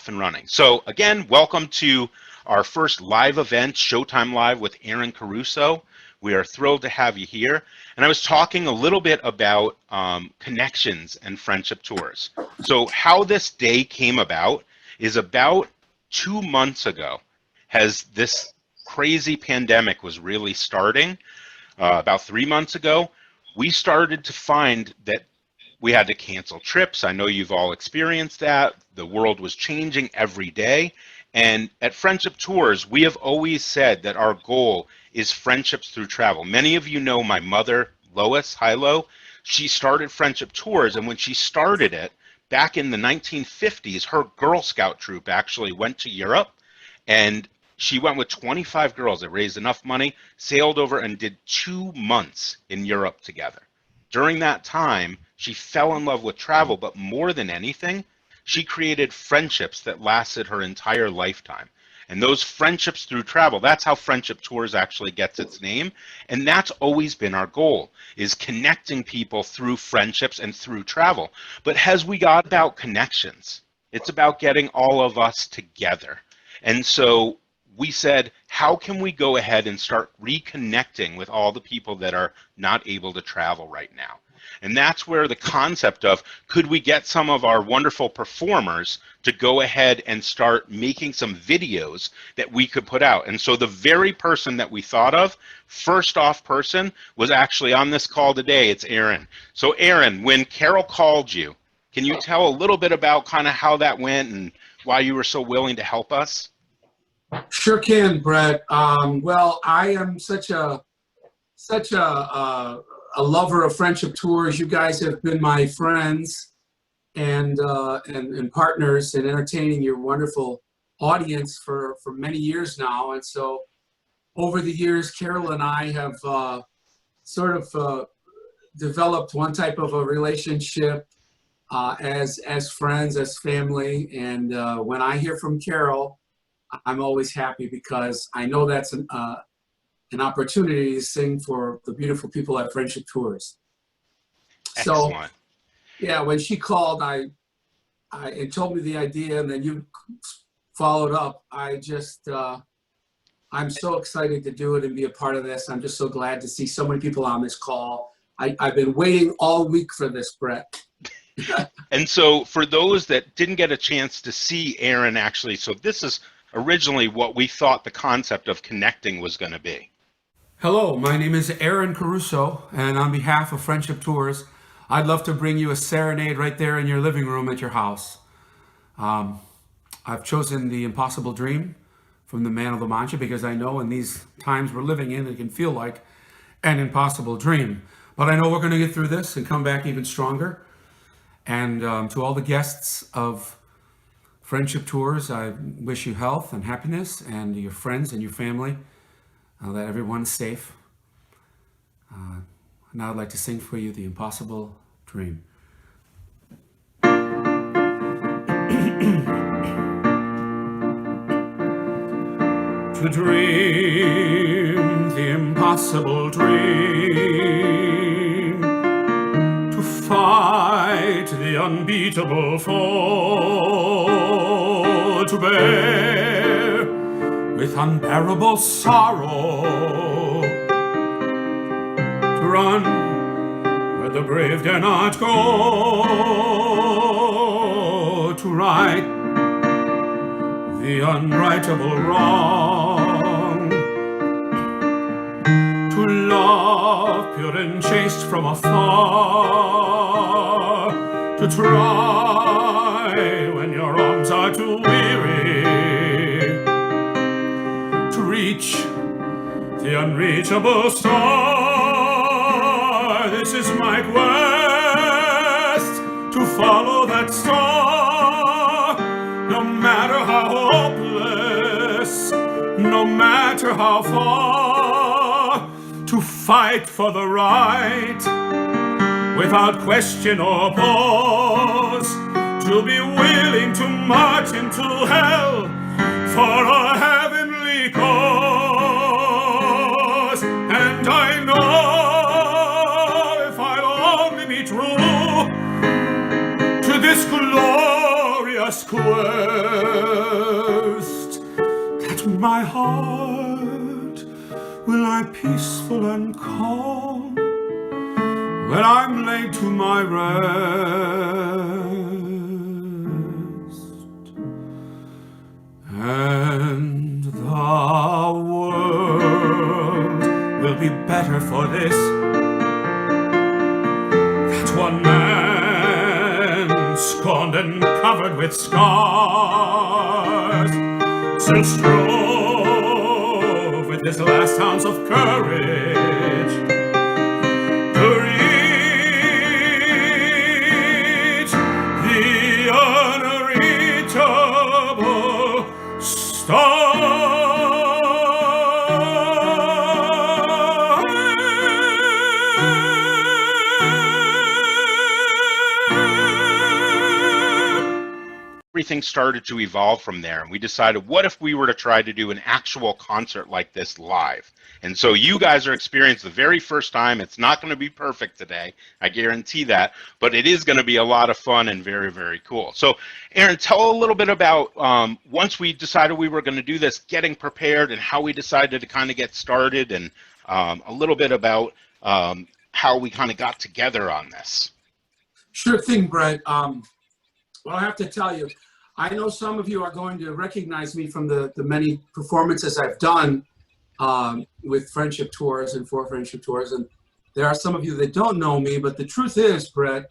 off and running. So again, welcome to our first live event, Showtime Live with Aaron Caruso. We are thrilled to have you here. And I was talking a little bit about connections and friendship tours. So how this day came about is about 2 months ago, as this crazy pandemic was really starting. About 3 months ago, we started to find that we had to cancel trips. I know you've all experienced that. The world was changing every day. And at Friendship Tours, we have always said that our goal is friendships through travel. Many of you know my mother, Lois, hi Lo. She started Friendship Tours, and when she started it, back in the 1950s, her Girl Scout troop actually went to Europe, and she went with 25 girls that raised enough money, sailed over and did 2 months in Europe together. During that time, she fell in love with travel, but more than anything, she created friendships that lasted her entire lifetime. And those friendships through travel, that's how Friendship Tours actually gets its name. And that's always been our goal, is connecting people through friendships and through travel. But as we got about connections, it's about getting all of us together. And so we said, how can we go ahead and start reconnecting with all the people that are not able to travel right now? And that's where the concept of, could we get some of our wonderful performers to go ahead and start making some videos that we could put out? And so the very person that we thought of, first off person, was actually on this call today. It's Aaron. So Aaron, when Carol called you, can you tell a little bit about kind of how that went and why you were so willing to help us? Sure can, Brett. Well, I am such a lover of Friendship Tours. You guys have been my friends and partners in entertaining your wonderful audience for many years now. And so over the years, Carol and I have developed one type of a relationship as friends, as family. And when I hear from Carol, I'm always happy because I know that's an opportunity to sing for the beautiful people at Friendship Tours. Excellent. So, yeah, when she called, it told me the idea, and then you followed up. I'm so excited to do it and be a part of this. I'm just so glad to see so many people on this call. I've been waiting all week for this, Brett. And so for those that didn't get a chance to see Aaron actually, so this is originally what we thought the concept of connecting was going to be. Hello, my name is Aaron Caruso, and on behalf of Friendship Tours, I'd love to bring you a serenade right there in your living room at your house. I've chosen The Impossible Dream from the Man of La Mancha because I know in these times we're living in, it can feel like an impossible dream. But I know we're going to get through this and come back even stronger. And to all the guests of Friendship Tours, I wish you health and happiness, and your friends and your family, that everyone's safe. Now I'd like to sing for you The Impossible Dream. To dream the impossible dream, to fight the unbeatable foe, to bear with unbearable sorrow, to run where the brave dare not go, to right the unrightable wrong, to love pure and chaste from afar, to try when your arms are too weary, to reach the unreachable star. This is my quest, to follow that star, no matter how hopeless, no matter how far, to fight for the right, without question or pause, to be willing to march into hell for a heavenly cause. And I know if I'll only be true to this glorious quest, my heart will lie peaceful and calm when I'm laid to my rest, and the world will be better for this, that one man scorned and covered with scars still strove with his last ounce of courage to reach the unreachable star. Everything started to evolve from there, and we decided, what if we were to try to do an actual concert like this live? And so you guys are experiencing the very first time. It's not going to be perfect today, I guarantee that, but it is going to be a lot of fun and very, very cool. So Aaron, tell a little bit about once we decided we were going to do this, getting prepared, and how we decided to kind of get started, and a little bit about how we kind of got together on this. Sure thing, Brett. Well, I have to tell you, I know some of you are going to recognize me from the many performances I've done with Friendship Tours and for Friendship Tours. And there are some of you that don't know me, but the truth is, Brett,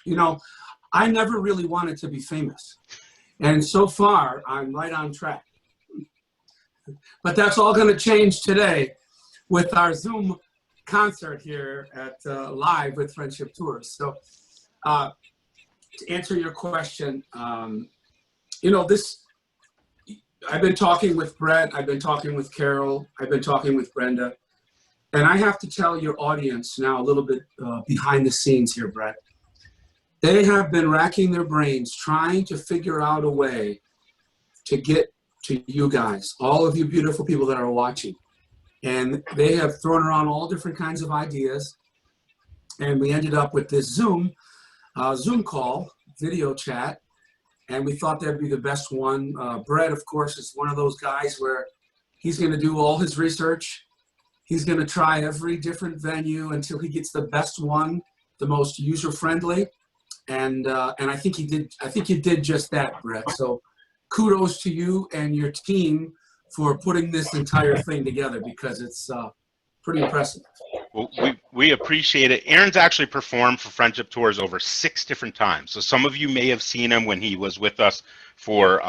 you know, I never really wanted to be famous. And so far, I'm right on track. But that's all going to change today with our Zoom concert here at Live with Friendship Tours. So to answer your question, you know, I've been talking with Brett, I've been talking with Carol, I've been talking with Brenda, and I have to tell your audience now a little bit behind the scenes here, Brett. They have been racking their brains trying to figure out a way to get to you guys, all of you beautiful people that are watching. And they have thrown around all different kinds of ideas, and we ended up with this Zoom call, video chat, and we thought that'd be the best one. Brett, of course, is one of those guys where he's going to do all his research. He's going to try every different venue until he gets the best one, the most user-friendly, and I think he did. I think you did just that, Brett. So kudos to you and your team for putting this entire thing together, because it's pretty impressive. Well, we appreciate it. Aaron's actually performed for Friendship Tours over 6 different times. So some of you may have seen him when he was with us for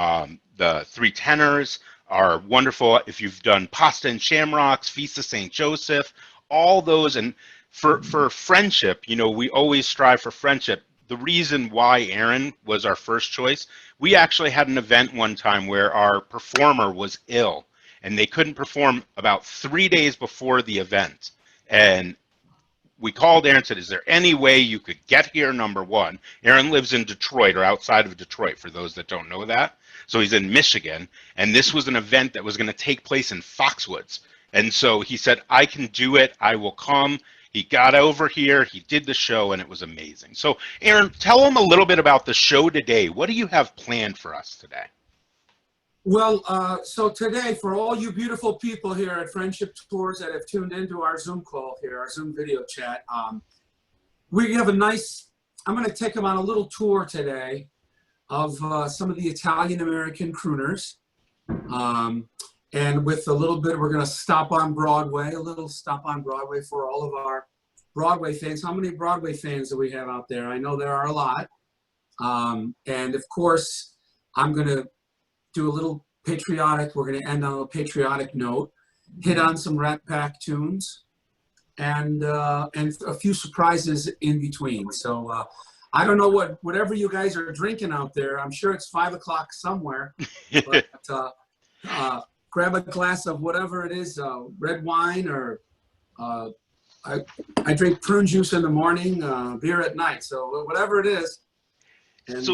the 3 Tenors, our wonderful, if you've done Pasta and Shamrocks, Feast of St. Joseph, all those. And for Friendship, you know, we always strive for friendship. The reason why Aaron was our first choice, we actually had an event one time where our performer was ill, and they couldn't perform about 3 days before the event. And we called Aaron and said, is there any way you could get here, number one? Aaron lives in Detroit, or outside of Detroit, for those that don't know that. So he's in Michigan, and this was an event that was going to take place in Foxwoods. And so he said, I can do it, I will come. He got over here, he did the show, and it was amazing. So Aaron, tell them a little bit about the show today. What do you have planned for us today? Well, so today, for all you beautiful people here at Friendship Tours that have tuned into our Zoom call here, our Zoom video chat, we have a nice, I'm going to take them on a little tour today of some of the Italian-American crooners. And with a little bit, we're going to stop on Broadway, a little stop on Broadway for all of our Broadway fans. How many Broadway fans do we have out there? I know there are a lot. And of course, I'm going to do a little patriotic, we're going to end on a patriotic note, hit on some Rat Pack tunes, and a few surprises in between. So I don't know whatever you guys are drinking out there. I'm sure it's 5 o'clock somewhere, but grab a glass of whatever it is, red wine, or I drink prune juice in the morning, beer at night. So whatever it is. And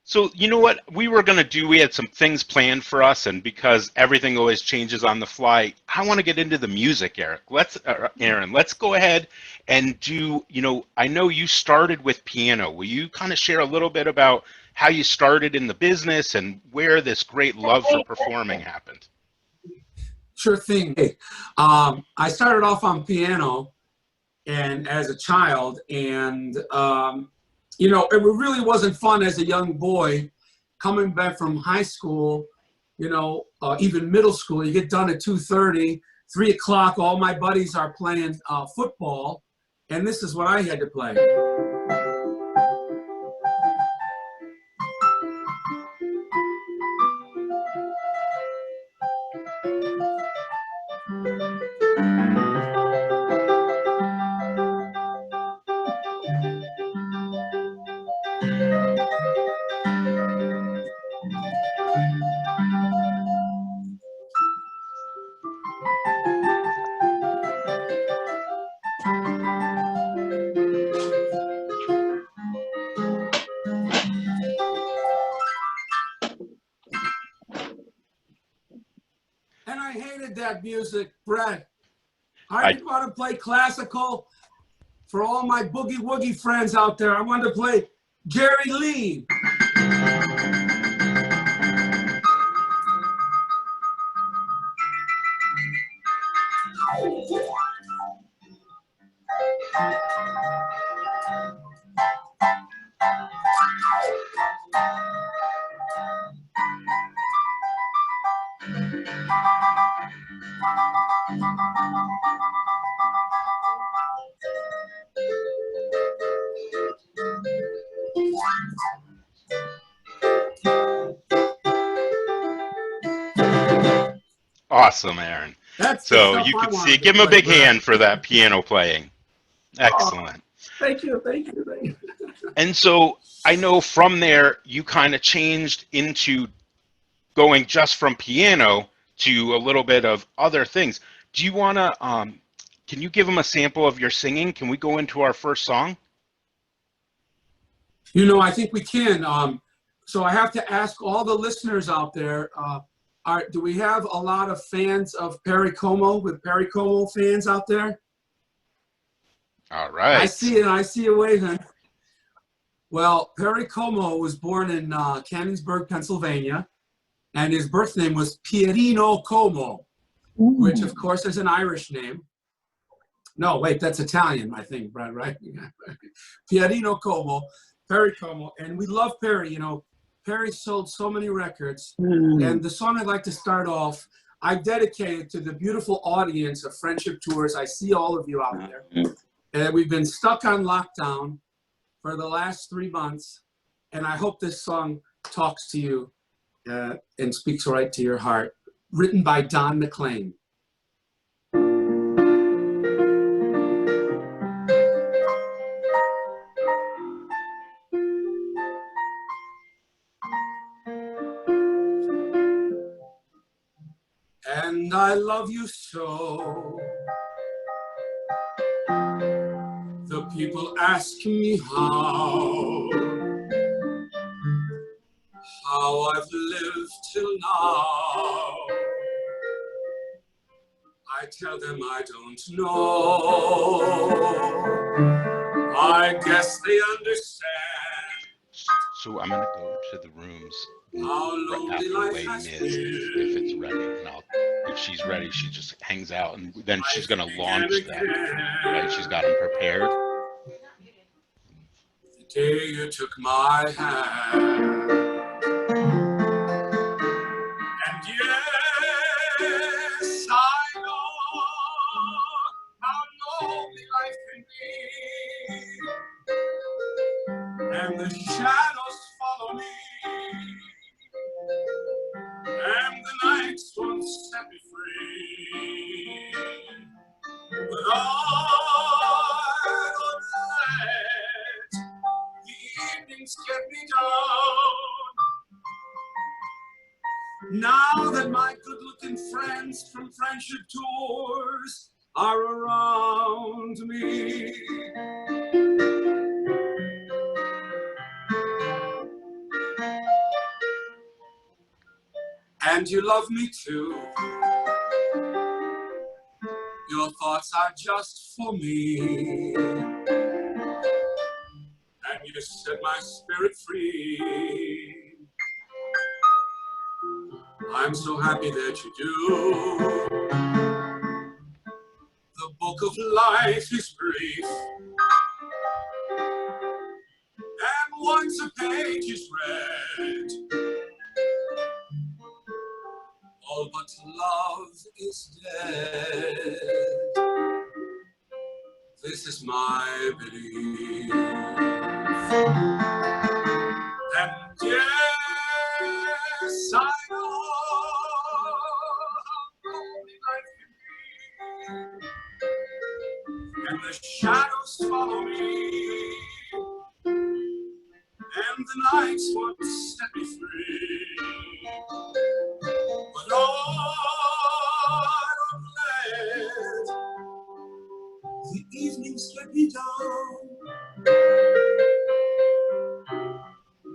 so you know what we were going to do? We had some things planned for us, and because everything always changes on the fly, I want to get into the music, Aaron. Let's go ahead and do, you know, I know you started with piano. Will you kind of share a little bit about how you started in the business and where this great love for performing happened? Sure thing. Hey, I started off on piano and as a child, and you know, it really wasn't fun as a young boy coming back from high school, you know, even middle school. You get done at 2:30, 3 o'clock, all my buddies are playing football, and this is what I had to play. And I hated that music, Brett. I didn't want to play classical. For all my boogie woogie friends out there, I wanted to play Jerry Lee. Awesome, Aaron. So you can see, give him a big hand for that piano playing. Excellent. Oh, thank you, thank you, thank you. And so I know from there you kind of changed into going just from piano to a little bit of other things. Do you want to, can you give them a sample of your singing? Can we go into our first song? You know, I think we can. So I have to ask all the listeners out there, do we have a lot of fans of Perry Como, with Perry Como fans out there? All right. I see it. I see you waving. Well, Perry Como was born in Canonsburg, Pennsylvania, and his birth name was Pierino Como, which of course is an Irish name. No, wait, that's Italian, I think, Brad, right? Pierino Como, Perry Como, and we love Perry. You know, Perry sold so many records, and the song I'd like to start off, I dedicated to the beautiful audience of Friendship Tours. I see all of you out there. And we've been stuck on lockdown for the last 3 months, and I hope this song talks to you and speaks right to your heart. Written by Don McLean. And I love you so. The people ask me how I've lived till now. I tell them I don't know. I guess they understand. So I'm going to go to the rooms How lonely after life Wayne has is, been. if it's ready. And if she's ready, she just hangs out, and then she's going to launch them. Right? She's got them prepared. The day you took my hand, and yes, I know how lonely life can be, and the shadows follow me, and the nights won't set me free. But I don't let the evenings get me down. Now that my good-looking friends from Friendship Tours are around me. And you love me too. Your thoughts are just for me. And you set my spirit free. I'm so happy that you do. of life is brief, and once a page is read, all but love is dead. This is my belief, and yes, I know how lonely life can be, and the shadows follow me, and the nights won't set me free. But oh, I'm glad the evenings get me down.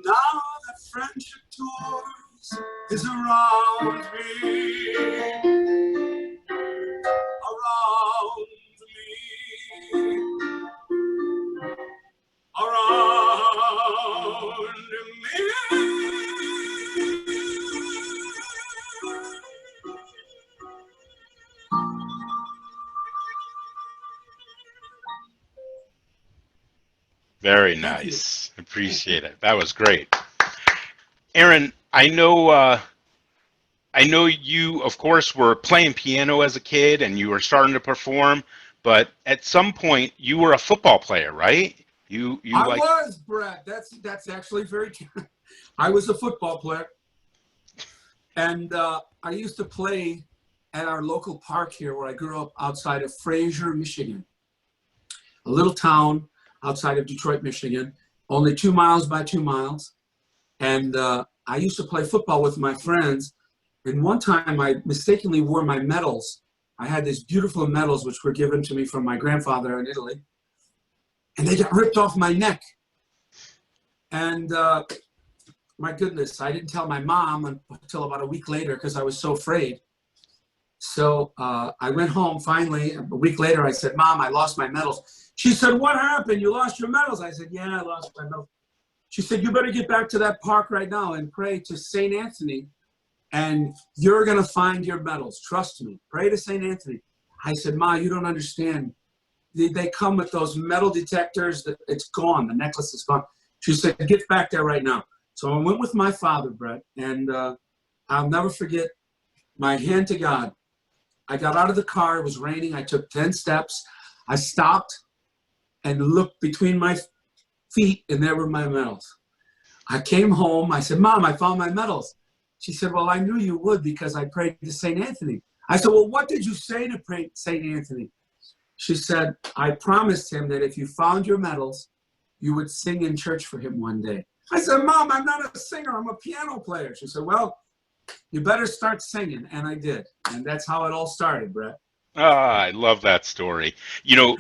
Now that friendship tours is around me, around me. Very nice. Appreciate it. That was great. Aaron, I know you, of course, were playing piano as a kid and you were starting to perform, but at some point you were a football player, right? I was, Brett. That's actually very true. I was a football player, and I used to play at our local park here where I grew up outside of Fraser, Michigan, a little town outside of Detroit, Michigan, only 2 miles by 2 miles. And I used to play football with my friends. And one time I mistakenly wore my medals. I had these beautiful medals which were given to me from my grandfather in Italy. And they got ripped off my neck. And my goodness, I didn't tell my mom until about a week later because I was so afraid. So I went home finally. A week later, I said, Mom, I lost my medals. She said, what happened? You lost your medals? I said, yeah, I lost my medals. She said, you better get back to that park right now and pray to St. Anthony, and you're going to find your medals. Trust me. Pray to St. Anthony. I said, Ma, you don't understand. They come with those metal detectors. That it's gone. The necklace is gone. She said, get back there right now. So I went with my father, Brett, and I'll never forget my hand to God. I got out of the car. It was raining. I took 10 steps. I stopped and looked between my feet, and there were my medals. I came home. I said, Mom, I found my medals. She said, well, I knew you would because I prayed to St. Anthony. I said, well, what did you say to pray St. Anthony? She said, I promised him that if you found your medals, you would sing in church for him one day. I said, Mom, I'm not a singer. I'm a piano player. She said, well, you better start singing. And I did. And that's how it all started, Brett. Ah, I love that story. You know,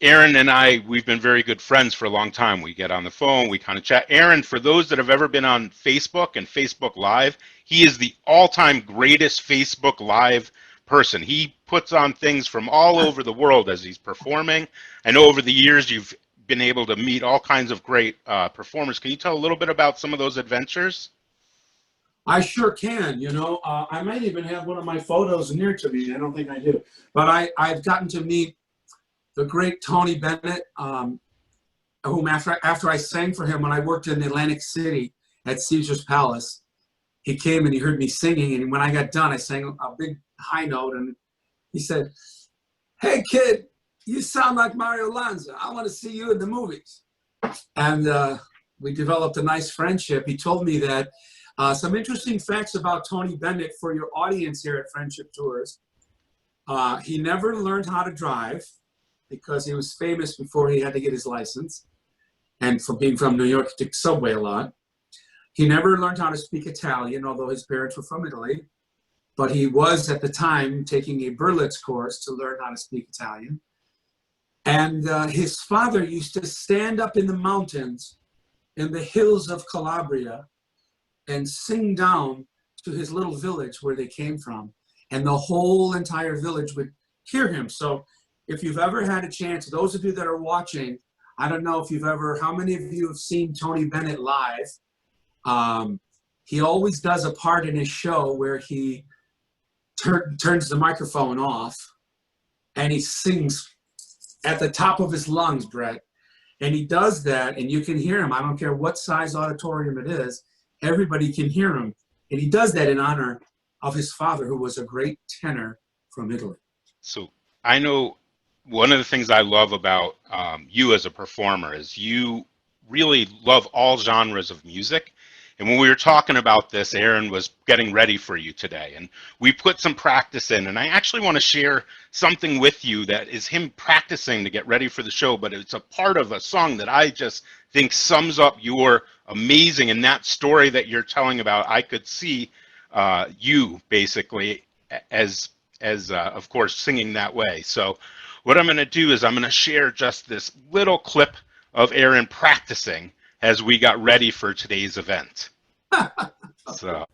Aaron and I, we've been very good friends for a long time. We get on the phone, we kind of chat. Aaron, for those that have ever been on Facebook and Facebook Live, he is the all-time greatest Facebook Live person. He puts on things from all over the world as he's performing. I know over the years you've been able to meet all kinds of great performers. Can you tell a little bit about some of those adventures? I sure can. You know, I might even have one of my photos near to me. I don't think I do. But I've gotten to meet the great Tony Bennett, whom after I sang for him when I worked in Atlantic City at Caesar's Palace, he came and he heard me singing. And when I got done, I sang a big high note. And he said, hey, kid, you sound like Mario Lanza. I want to see you in the movies. And we developed a nice friendship. He told me that some interesting facts about Tony Bennett for your audience here at Friendship Tours. He never learned how to drive because he was famous before he had to get his license. And for being from New York, he took subway a lot. He never learned how to speak Italian, although his parents were from Italy. But he was, at the time, taking a Berlitz course to learn how to speak Italian. And his father used to stand up in the mountains in the hills of Calabria and sing down to his little village where they came from. And the whole entire village would hear him. So if you've ever had a chance, those of you that are watching, I don't know if you've ever, how many of you have seen Tony Bennett live? He always does a part in his show where he turns the microphone off and he sings at the top of his lungs, Brett. And he does that, and you can hear him. I don't care what size auditorium it is. Everybody can hear him. And he does that in honor of his father, who was a great tenor from Italy. So I know one of the things I love about you as a performer is you really love all genres of music. And when we were talking about this, Aaron was getting ready for you today, and we put some practice in. And I actually want to share something with you that is him practicing to get ready for the show, but it's a part of a song that I just think sums up your amazing, and that story that you're telling about. I could see you basically as of course, singing that way. So what I'm going to do is I'm going to share just this little clip of Aaron practicing as we got ready for today's event. So.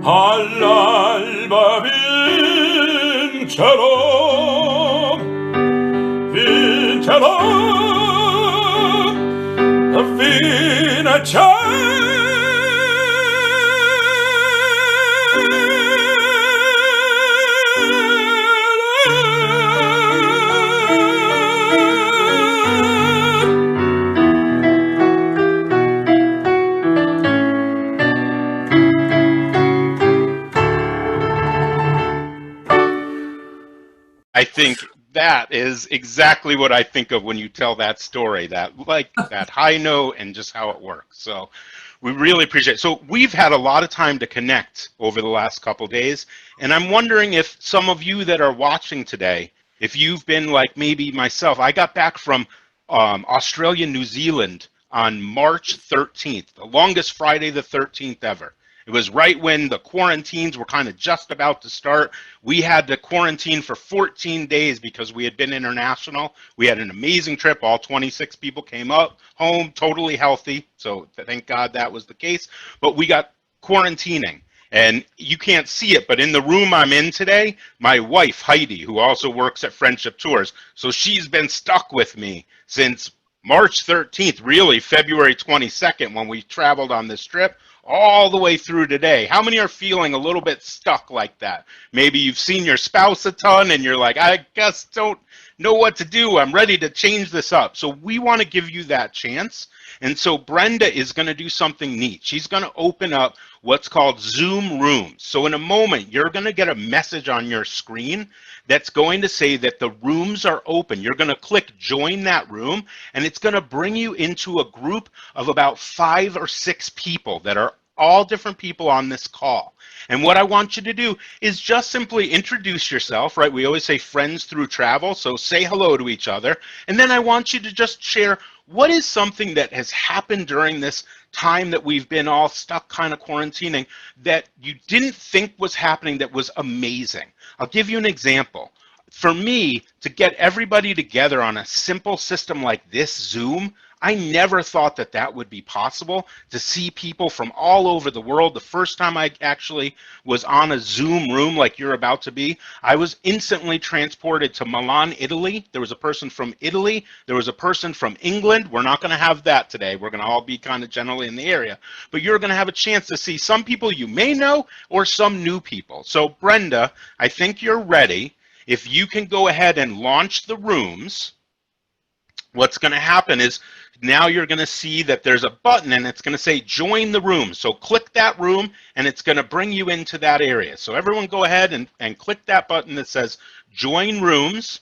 All'alba vincerò, vincerò, vincerò. I think that is exactly what I think of when you tell that story, that like that high note and just how it works. So we really appreciate it. So we've had a lot of time to connect over the last couple days, and I'm wondering if some of you that are watching today, if you've been like maybe myself. I got back from Australia, New Zealand on March 13th, the longest Friday the 13th ever. It was right when the quarantines were kind of just about to start. We had to quarantine for 14 days because we had been international. We had an amazing trip. All 26 people came up home totally healthy. So thank God that was the case. But we got quarantining. And you can't see it, but in the room I'm in today, my wife, Heidi, who also works at Friendship Tours, so she's been stuck with me since March 13th, really February 22nd, when we traveled on this trip, all the way through today. How many are feeling a little bit stuck like that? Maybe you've seen your spouse a ton and you're like, I guess don't know what to do. I'm ready to change this up. So we want to give you that chance. And so Brenda is going to do something neat. She's going to open up what's called Zoom rooms. So in a moment, you're going to get a message on your screen that's going to say that the rooms are open. You're going to click join that room, and it's going to bring you into a group of about 5 or 6 people that are all different people on this call. And what I want you to do is just simply introduce yourself, right? We always say friends through travel, so say hello to each other. And then I want you to just share what is something that has happened during this time that we've been all stuck kind of quarantining that you didn't think was happening that was amazing. I'll give you an example. For me, to get everybody together on a simple system like this, Zoom, I never thought that that would be possible, to see people from all over the world. The first time I actually was on a Zoom room like you're about to be, I was instantly transported to Milan, Italy. There was a person from Italy. There was a person from England. We're not going to have that today. We're going to all be kind of generally in the area. But you're going to have a chance to see some people you may know or some new people. So Brenda, I think you're ready. If you can go ahead and launch the rooms, what's going to happen is now you're going to see that there's a button and it's going to say join the room. So click that room and it's going to bring you into that area. So everyone go ahead and click that button that says join rooms.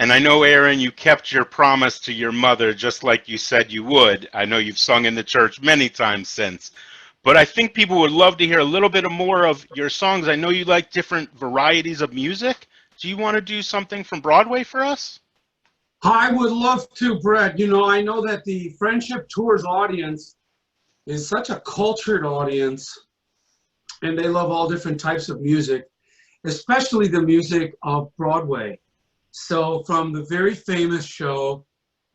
And I know, Aaron, you kept your promise to your mother just like you said you would. I know you've sung in the church many times since. But I think people would love to hear a little bit more of your songs. I know you like different varieties of music. Do you want to do something from Broadway for us? I would love to, Brett. You know, I know that the Friendship Tours audience is such a cultured audience, and they love all different types of music, especially the music of Broadway. So from the very famous show,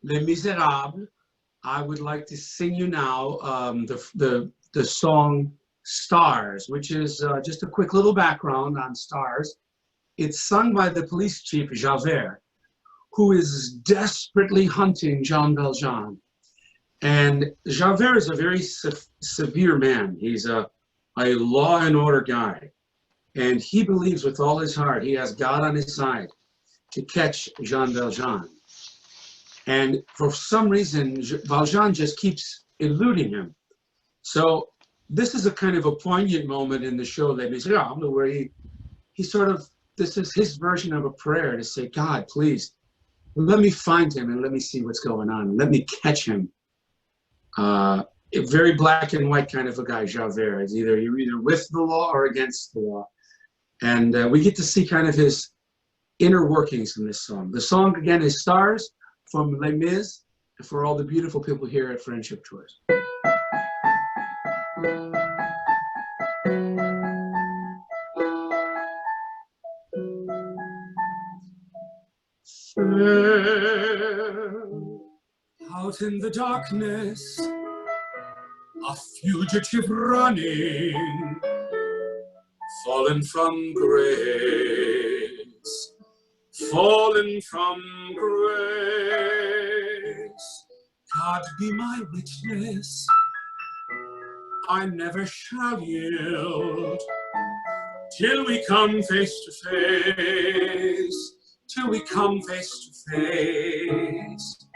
Les Miserables, I would like to sing you now the song Stars, which is just a quick little background on Stars. It's sung by the police chief, Javert, who is desperately hunting Jean Valjean. And Javert is a very severe man. He's a law and order guy. And he believes with all his heart he has God on his side to catch Jean Valjean. And for some reason, Valjean just keeps eluding him. So this is a kind of a poignant moment in the show, Les Miserables, where he sort of, this is his version of a prayer to say, God, please, let me find him and let me see what's going on. Let me catch him. A very black and white kind of a guy, Javert. You're either with the law or against the law. And we get to see kind of his inner workings in this song. The song, again, is Stars from Les Mis, and for all the beautiful people here at Friendship Tours. Out in the darkness, a fugitive running, fallen from grace, fallen from grace. God be my witness, I never shall yield, till we come face to face, till we come face to face.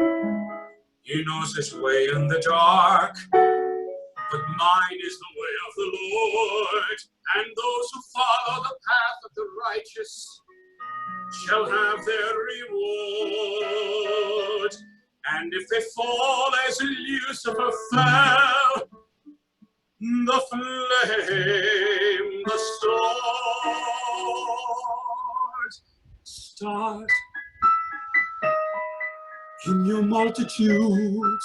He knows his way in the dark, but mine is the way of the Lord, and those who follow the path of the righteous shall have their reward. And if they fall as Lucifer fell, the flame, the sword, stars in your multitude,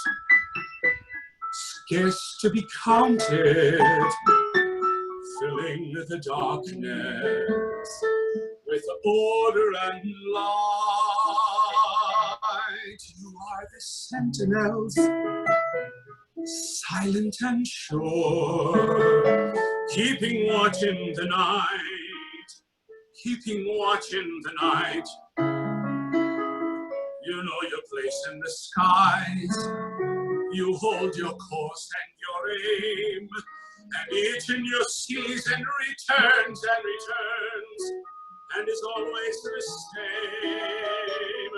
scarce to be counted, filling the darkness with order and light. sentinels, silent and sure, keeping watch in the night, keeping watch in the night. You know your place in the skies, you hold your course and your aim, and each in your season returns and returns, and is always the same.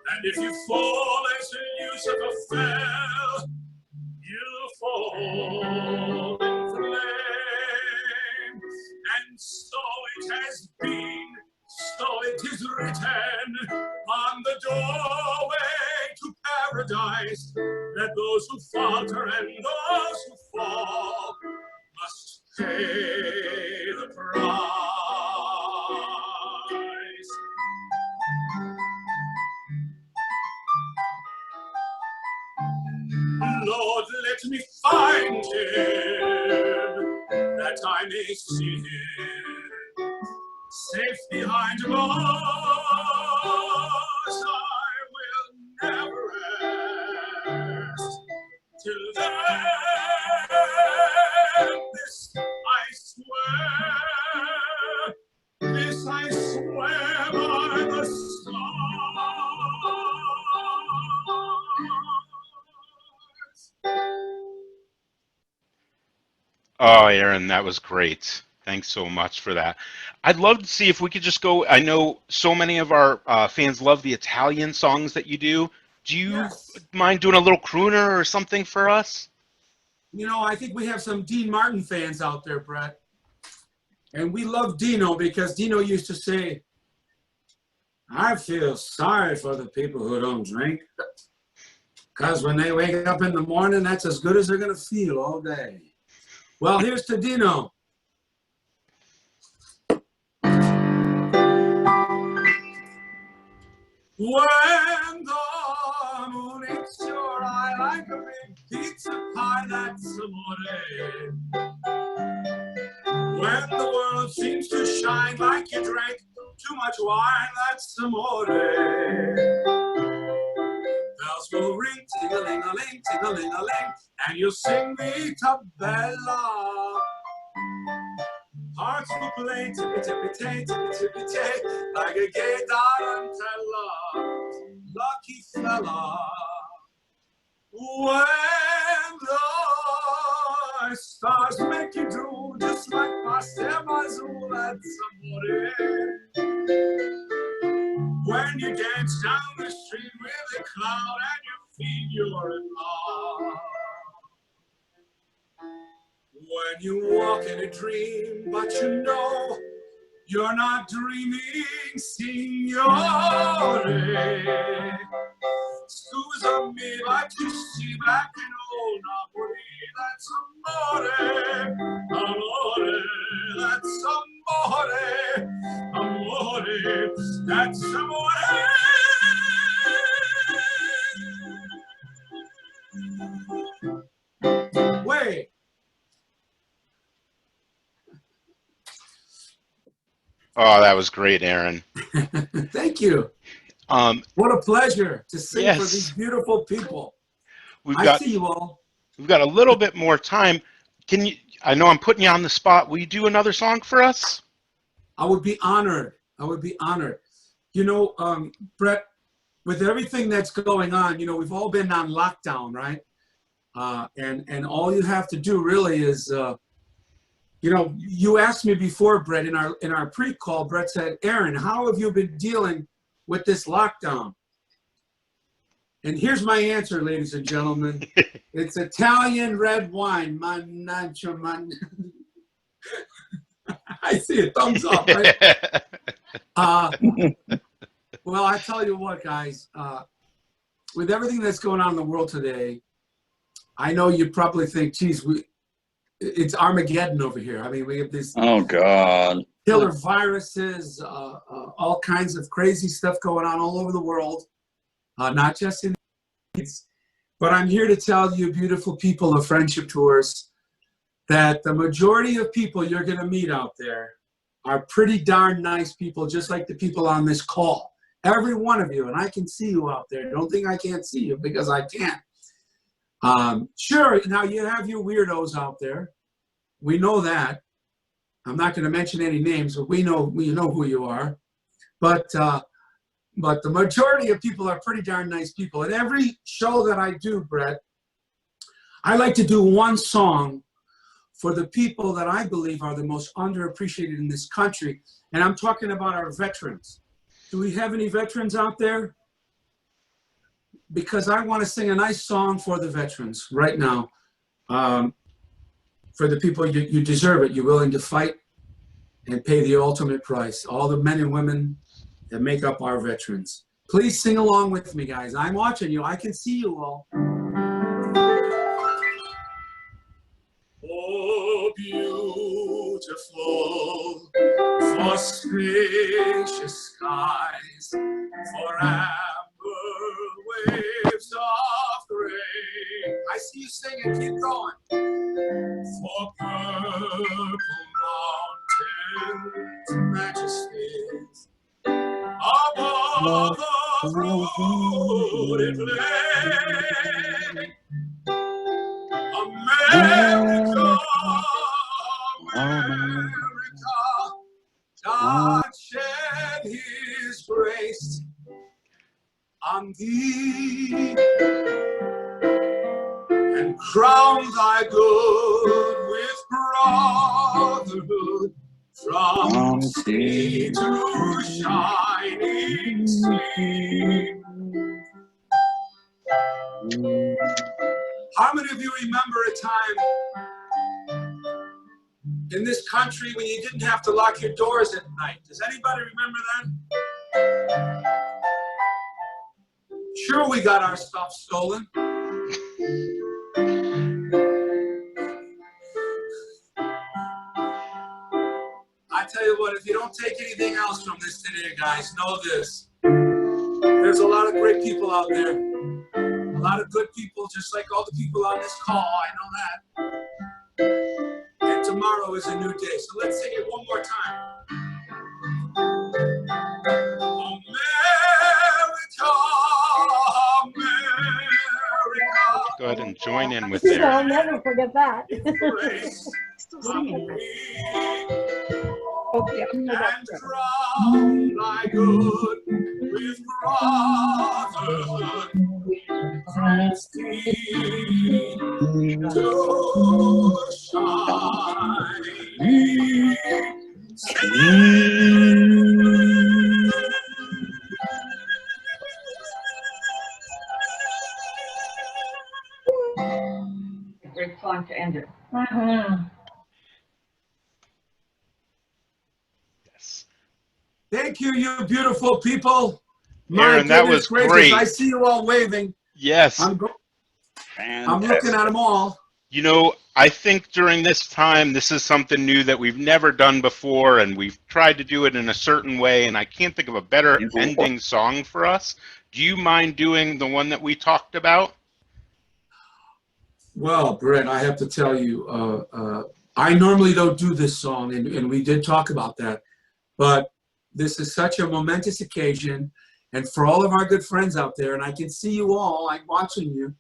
And if you fall as Lucifer fell, you'll fall in flame. And so it has been, so it is written on the doorway to paradise, that those who falter and those who fall must pay the price. Lord, let me find him, that I may see him, safe behind bars. I will never rest till then. This I swear, this I swear by the stars. Oh, Aaron, that was great. Thanks so much for that. I'd love to see if we could just go. I know so many of our fans love the Italian songs that you do. Do you mind doing a little crooner or something for us? You know, I think we have some Dean Martin fans out there, Brett. And we love Dino because Dino used to say, I feel sorry for the people who don't drink, because when they wake up in the morning, that's as good as they're going to feel all day. Well, here's to Dino. When the moon hits your eye like a big pizza pie, that's amore. When the world seems to shine like you drank too much wine, that's amore. Bells will ring, ting-a-ling-a-ling, ting-a-ling-a-ling, and you'll sing Vita Bella. Hearts will play tippy-tippy-tay, tippy-tippy-tay, like a gay tarantella. Lucky fella. When the stars make you drool, just like Pastel Mazul, that's amore. When you dance down the street with a cloud at your feet, you're in love. When you walk in a dream, but you know you're not dreaming, signore. Scusa me, but you see back in old Napoli, that's amore, amore, that's amore, amore, that's amore. Wait. Oh, that was great, Aaron. Thank you. What a pleasure to sing for these beautiful people. I see you all. We've got a little bit more time. Can you? I know I'm putting you on the spot. Will you do another song for us? I would be honored. I would be honored. You know, Brett, with everything that's going on, you know, we've all been on lockdown, right? And all you have to do really is, you know, you asked me before, Brett, in our pre-call, Brett said, Aaron, how have you been dealing with this lockdown? And here's my answer, ladies and gentlemen. It's Italian red wine. Mannaggia, man. I see a thumbs up, right? Well, I tell you what, guys, with everything that's going on in the world today, I know you probably think, geez, it's Armageddon over here. I mean, we have this killer viruses, all kinds of crazy stuff going on all over the world, not just in the States. But I'm here to tell you, beautiful people of Friendship Tours, that the majority of people you're going to meet out there are pretty darn nice people, just like the people on this call. every one of you, and I can see you out there. Don't think I can't see you, because I can. Sure, now you have your weirdos out there. We know that. I'm not going to mention any names, but we know who you are. But the majority of people are pretty darn nice people. At every show that I do, Brett, I like to do one song for the people that I believe are the most underappreciated in this country. And I'm talking about our veterans. Do we have any veterans out there? Because I want to sing a nice song for the veterans right now. For the people, you deserve it. You're willing to fight and pay the ultimate price. All the men and women that make up our veterans. Please sing along with me, guys. I'm watching you. I can see you all. Oh, beautiful, for spacious skies, for amber waves of grain. I see you singing, keep going. For purple mountains, majesties, above the fruited plain. America, America, God shed his grace on thee, and crown thy good with brotherhood, from sea to shining sea. How many of you remember a time in this country when you didn't have to lock your doors at night? Does anybody remember that? Sure, we got our stuff stolen. I tell you what, if you don't take anything else from this today, guys, know this. There's a lot of great people out there. A lot of good people, just like all the people on this call. I know that. And tomorrow is a new day. So let's sing it one more time. America, America. Go ahead and join in with I'll Aaron. never forget that. Still singing. Okay, I'm And gonna drown thy good with brotherhood, from sea to shining A great song to end it. Yes. Thank you, you beautiful people. Aaron, that was gracious, great. I see you all waving. Yes. I'm looking at them all. You know, I think during this time, this is something new that we've never done before, and we've tried to do it in a certain way, and I can't think of a better ending song for us. Do you mind doing the one that we talked about? Well, Brett, I have to tell you, I normally don't do this song, and we did talk about that, but this is such a momentous occasion, and for all of our good friends out there, and I can see you all, I'm watching you,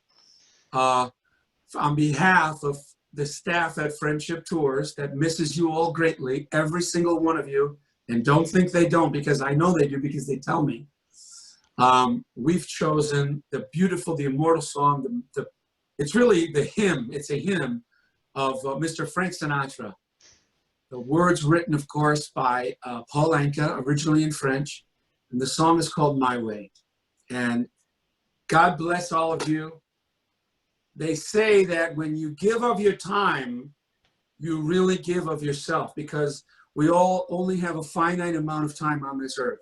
on behalf of the staff at Friendship Tours that misses you all greatly, every single one of you, and don't think they don't, because I know they do, because they tell me. We've chosen the beautiful, the immortal song, it's really the hymn, it's a hymn of Mr. Frank Sinatra. The words written, of course, by Paul Anka, originally in French, and the song is called My Way. And God bless all of you. They say that when you give of your time, you really give of yourself, because we all only have a finite amount of time on this earth.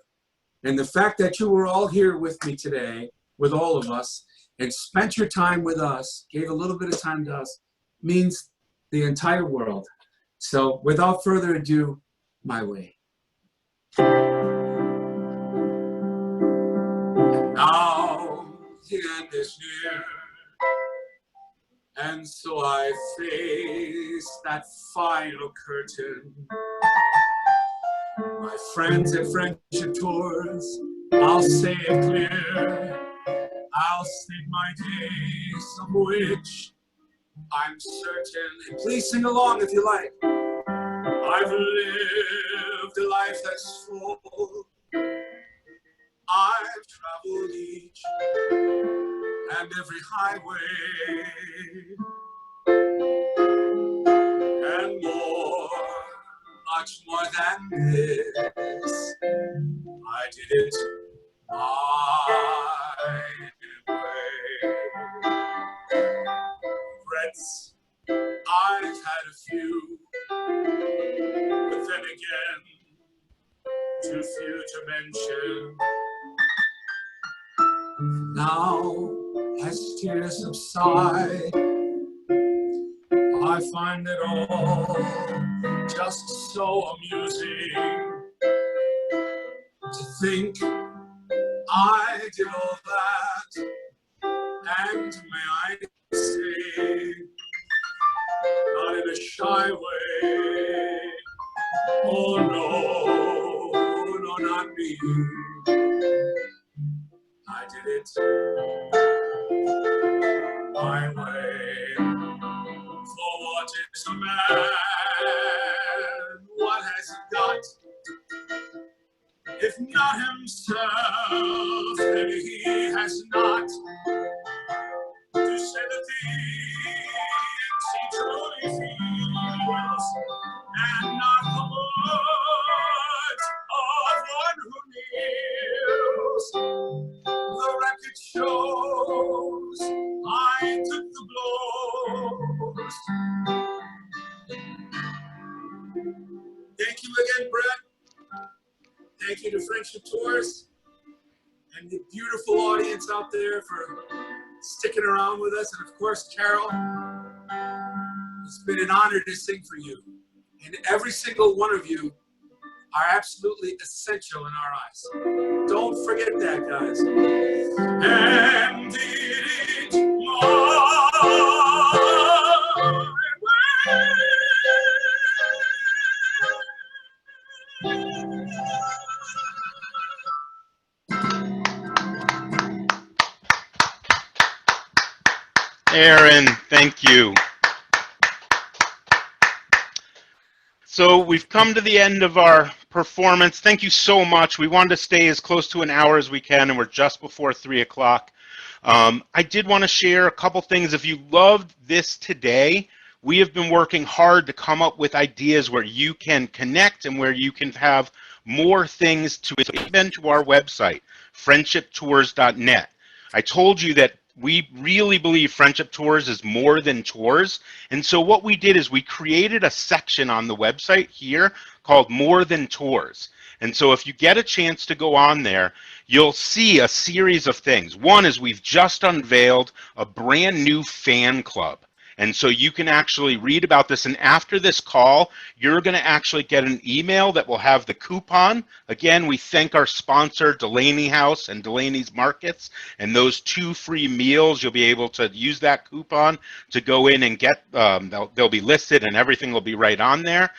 And the fact that you were all here with me today, with all of us, and spent your time with us, gave a little bit of time to us, means the entire world. So without further ado, My Way. Now the end is near, and so I face that final curtain. My friends at Friendship Tours, I'll say it clear, I'll state my days, of which I'm certain. And please sing along if you like. I've lived a life that's full. I've traveled each and every highway, and more, much more than this. I did it my way. Regrets, I've had a few, but then again, too few to mention. Now, as tears subside, I find it all just so amusing to think I did all that, and may I say, not in a shy way, oh no, no, not me. I did it my way. For what is a man? What has he got? If not himself, then he has not to say the things he truly feels, and not the words of one who kneels. The record shows I took the blows. Thank you again, Brett. Thank you to Friendship Tours and the beautiful audience out there for sticking around with us. And of course, Carol, it's been an honor to sing for you. And every single one of you are absolutely essential in our eyes. Don't forget that, guys. And did it my way. Aaron, thank you. So we've come to the end of our performance. Thank you so much. We wanted to stay as close to an hour as we can, and we're just before 3 o'clock. I did want to share a couple things. If you loved this today, we have been working hard to come up with ideas where you can connect and where you can have more things to invent to our website, friendshiptours.net. I told you that we really believe Friendship Tours is more than tours. And so what we did is we created a section on the website here called More Than Tours. And so if you get a chance to go on there, you'll see a series of things. One is we've just unveiled a brand new fan club. And so you can actually read about this. And after this call, you're going to actually get an email that will have the coupon. Again, we thank our sponsor, Delaney House and Delaney's Markets. And those 2 free meals, you'll be able to use that coupon to go in and get, they'll be listed and everything will be right on there.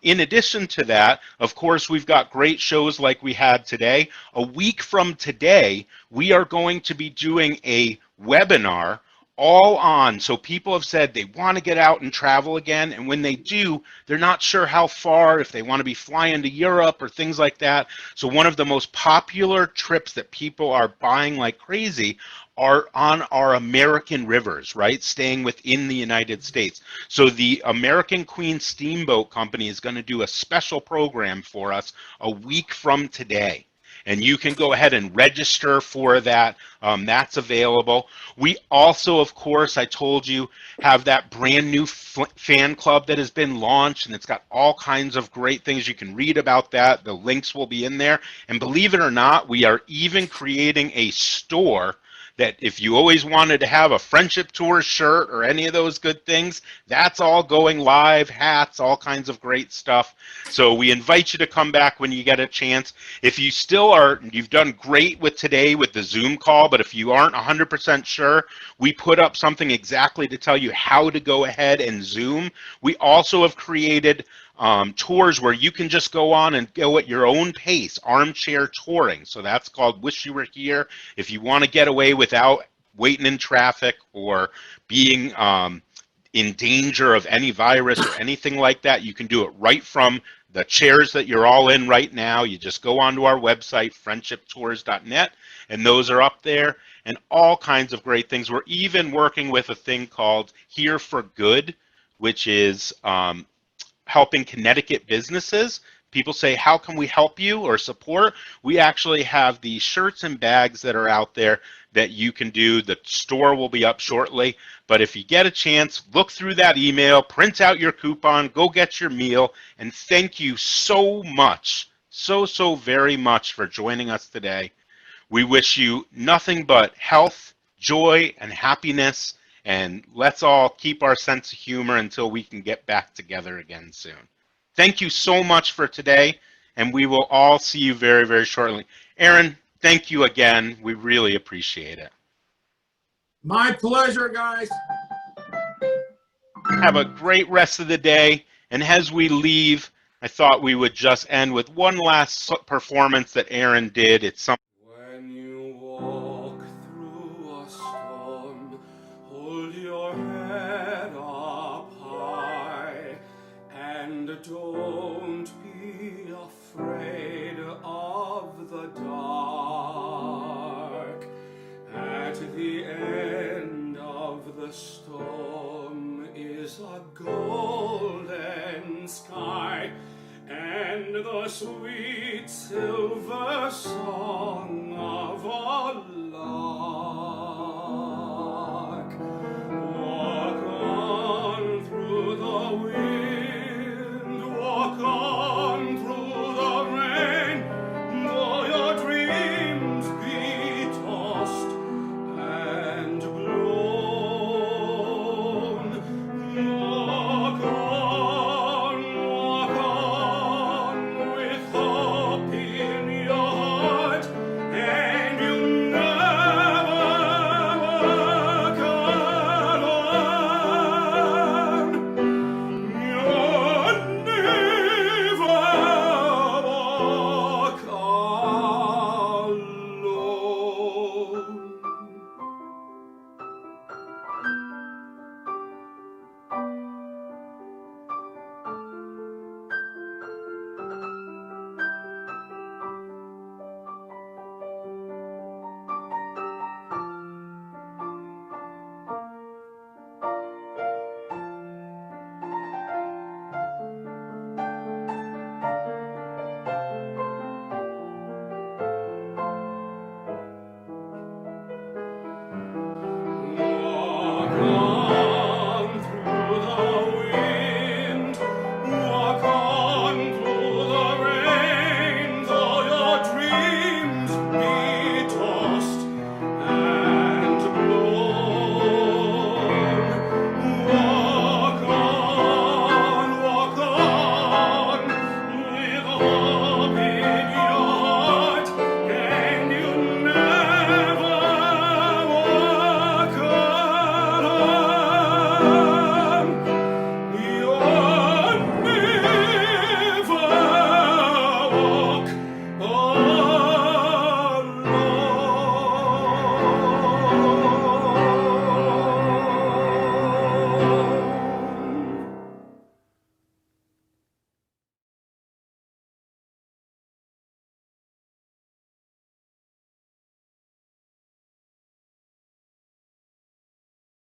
In addition to that, of course, we've got great shows like we had today. A week from today, we are going to be doing a webinar all on. So people have said they want to get out and travel again, and when they do, they're not sure how far, if they want to be flying to Europe or things like that. So one of the most popular trips that people are buying like crazy are on our American rivers, right? Staying within the United States. So the American Queen Steamboat Company is going to do a special program for us a week from today. And you can go ahead and register for that. That's available. We also, of course, I told you, have that brand new fan club that has been launched, and it's got all kinds of great things. You can read about that. The links will be in there. And believe it or not, we are even creating a store that if you always wanted to have a Friendship Tour shirt or any of those good things, that's all going live, hats, all kinds of great stuff. So we invite you to come back when you get a chance. If you still are, you've done great with today with the Zoom call, but if you aren't 100% sure, we put up something exactly to tell you how to go ahead and Zoom. We also have created tours where you can just go on and go at your own pace, armchair touring. So that's called Wish You Were Here. If you want to get away without waiting in traffic or being in danger of any virus or anything like that, you can do it right from the chairs that you're all in right now. You just go onto our website, friendshiptours.net, and those are up there, and all kinds of great things. We're even working with a thing called Here for Good, which is helping Connecticut businesses. People say, how can we help you or support? We actually have these shirts and bags that are out there that you can do. The store will be up shortly, but if you get a chance, look through that email, print out your coupon, go get your meal, and thank you so much, so very much for joining us today. We wish you nothing but health, joy, and happiness, and let's all keep our sense of humor until we can get back together again soon. Thank you so much for today, and we will all see you very shortly. Aaron, thank you again. We really appreciate it. My pleasure, guys. Have a great rest of the day, and as we leave, I thought we would just end with one last performance that Aaron did. It's something. When you walk through a storm, hold your head up high, and don't be afraid of the dark. At the end of the storm is a golden sky, and the sweet silver